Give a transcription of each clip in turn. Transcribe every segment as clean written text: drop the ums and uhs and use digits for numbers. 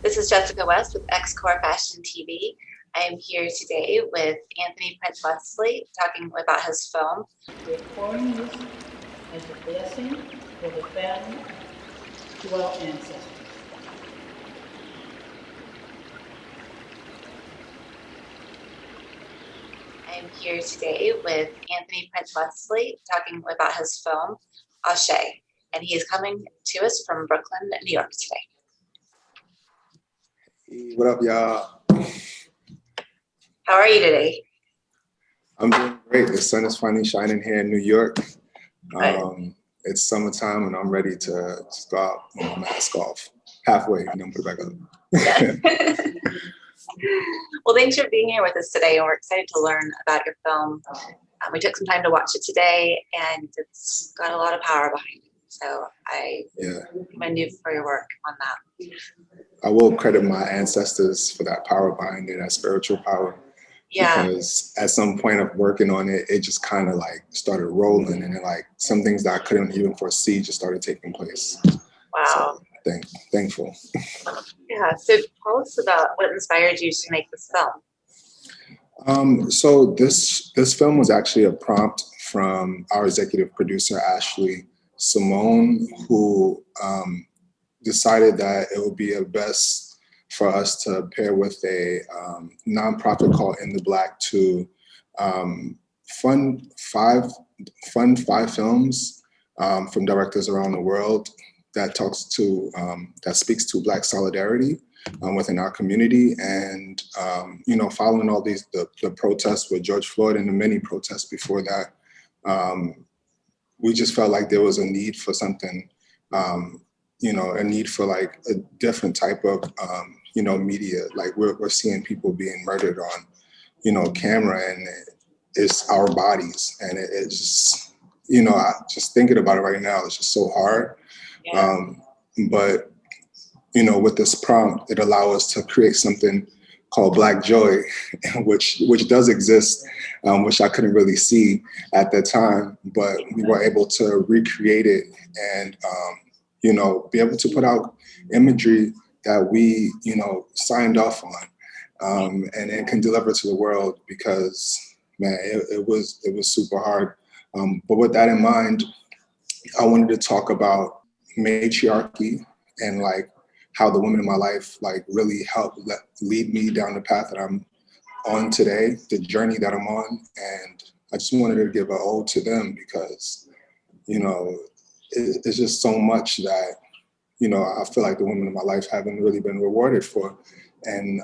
This is Jessica West with Xcorps Fashion TV. I am here today with Anthony Prince Wesley talking about his film. We're pouring this as a blessing for the family to our ancestors. I am here today with Anthony Prince Wesley talking about his film, Ashe, and he is coming to us from Brooklyn, New York today. What up, y'all? How are you today? I'm doing great. The sun is finally shining here in New York. Right. It's summertime and I'm ready to just go out with my mask off halfway and then put it back up. Yes. Well, thanks for being here with us today, and we're excited to learn about your film. We took some time to watch it today, and it's got a lot of power behind it. So I commend you for your work on that. I will credit my ancestors for that power behind it, that spiritual power. Yeah. Because at some point of working on it, it just kind of like started rolling, and then like some things that I couldn't even foresee just started taking place. Wow. So thankful. Yeah. So tell us about what inspired you to make this film. So this film was actually a prompt from our executive producer, Ashley Simone, who decided that it would be best for us to pair with a nonprofit called In the Black to fund five films from directors around the world that speaks to Black solidarity within our community. And following all the protests with George Floyd and the many protests before that, we just felt like there was a need for something, a need for like a different type of media. Like we're seeing people being murdered on camera, and it's our bodies, and it's just I just thinking about it right now, it's just so hard. Yeah. But with this prompt, it allows us to create something called Black Joy, which does exist, which I couldn't really see at the time, but we were able to recreate it and be able to put out imagery that we signed off on, and it can deliver to the world, because man, it was super hard. But with that in mind, I wanted to talk about matriarchy and like how the women in my life like really helped lead me down the path that I'm on today, the journey that I'm on. And I just wanted to give an ode to them, because, it's just so much that, I feel like the women in my life haven't really been rewarded for. And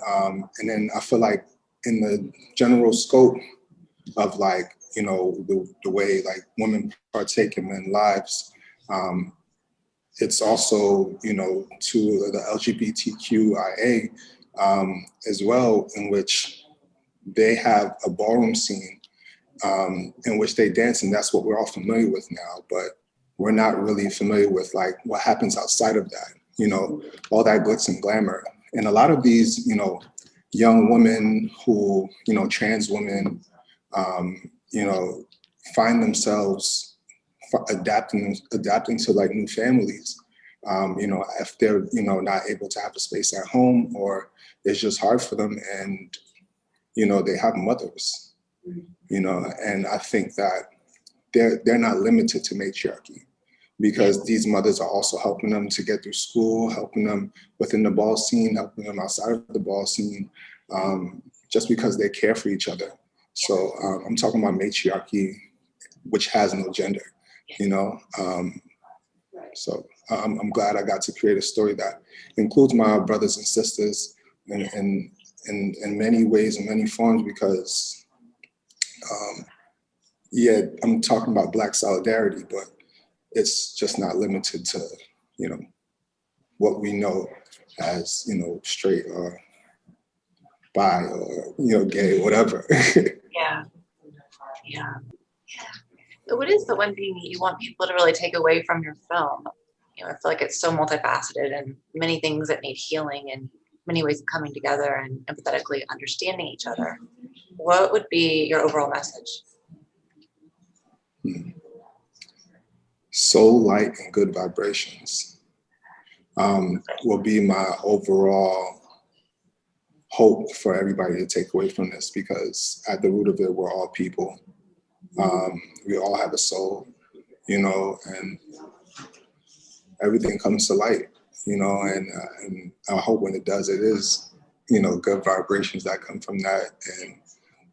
then I feel like in the general scope of like, the way like women partake in men's lives, it's also, to the LGBTQIA as well, in which they have a ballroom scene in which they dance, and that's what we're all familiar with now. But we're not really familiar with like what happens outside of that, all that glitz and glamour. And a lot of these, young women who, trans women, find themselves adapting to like new families, if they're not able to have a space at home, or it's just hard for them, and they have mothers, and I think that they're not limited to matriarchy, because these mothers are also helping them to get through school, helping them within the ball scene, helping them outside of the ball scene, just because they care for each other. So I'm talking about matriarchy, which has no gender. So I'm glad I got to create a story that includes my brothers and sisters in many ways and many forms, because I'm talking about Black solidarity, but it's just not limited to what we know as straight or bi or gay, whatever. Yeah. So what is the one thing you want people to really take away from your film? I feel like it's so multifaceted, and many things that need healing, and many ways of coming together and empathetically understanding each other. What would be your overall message? Soul, light, and good vibrations. will be my overall hope for everybody to take away from this, because at the root of it, we're all people. We all have a soul, you know, and everything comes to light, you know, and I hope when it does, it is, you know, good vibrations that come from that, and,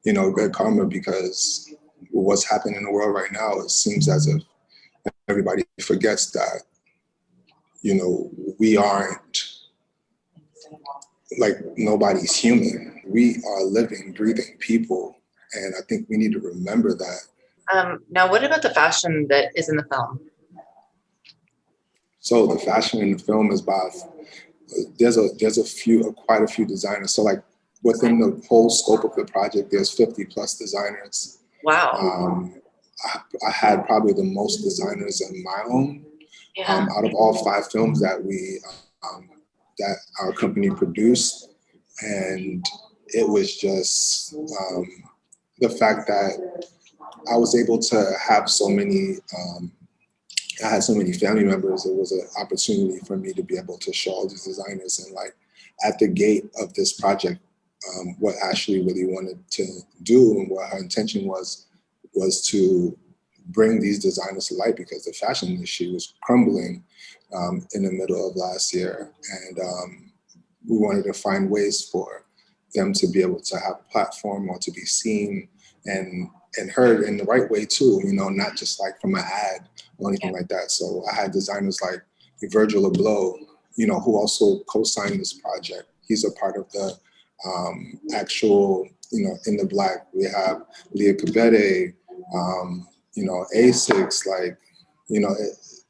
you know, good karma, because what's happening in the world right now, it seems as if everybody forgets that, you know, we aren't, like, nobody's human. We are living, breathing people, and I think we need to remember that. Now, what about the fashion that is in the film? So the fashion in the film is by, there's quite a few designers. So like within the whole scope of the project, there's 50 plus designers. Wow. I had probably the most designers in my own, out of all 5 films that that our company produced. And it was just the fact that I was able to have so many, I had so many family members. It was an opportunity for me to be able to show all these designers, and like at the gate of this project, what Ashley really wanted to do and what her intention was to bring these designers to light, because the fashion industry was crumbling in the middle of last year. And we wanted to find ways for them to be able to have a platform or to be seen and heard in the right way too, you know, not just like from an ad or anything like that. So I had designers like Virgil Abloh, you know, who also co-signed this project. He's a part of the actual, you know, In the Black. We have Leah Kabede, you know, Asics, like, you know,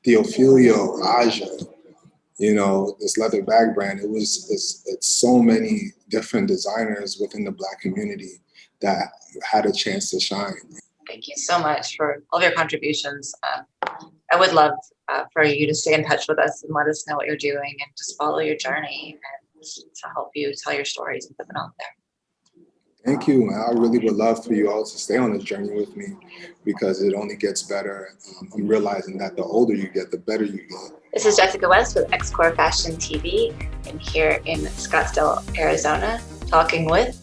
Theophilio, Aja, you know, this leather bag brand. It's so many different designers within the Black community that had a chance to shine. Thank you so much for all of your contributions. I would love for you to stay in touch with us and let us know what you're doing, and just follow your journey and to help you tell your stories and put them out there. Thank you. I really would love for you all to stay on this journey with me, because it only gets better. I'm realizing that the older you get, the better you get. This is Jessica West with Xcorps Fashion TV. I'm here in Scottsdale, Arizona, talking with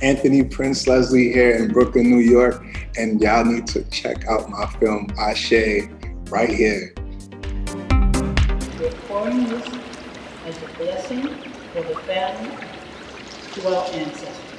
Anthony Prince Leslie here in Brooklyn, New York. And y'all need to check out my film, Ashe, right here. Recording this as a blessing for the family to our ancestors.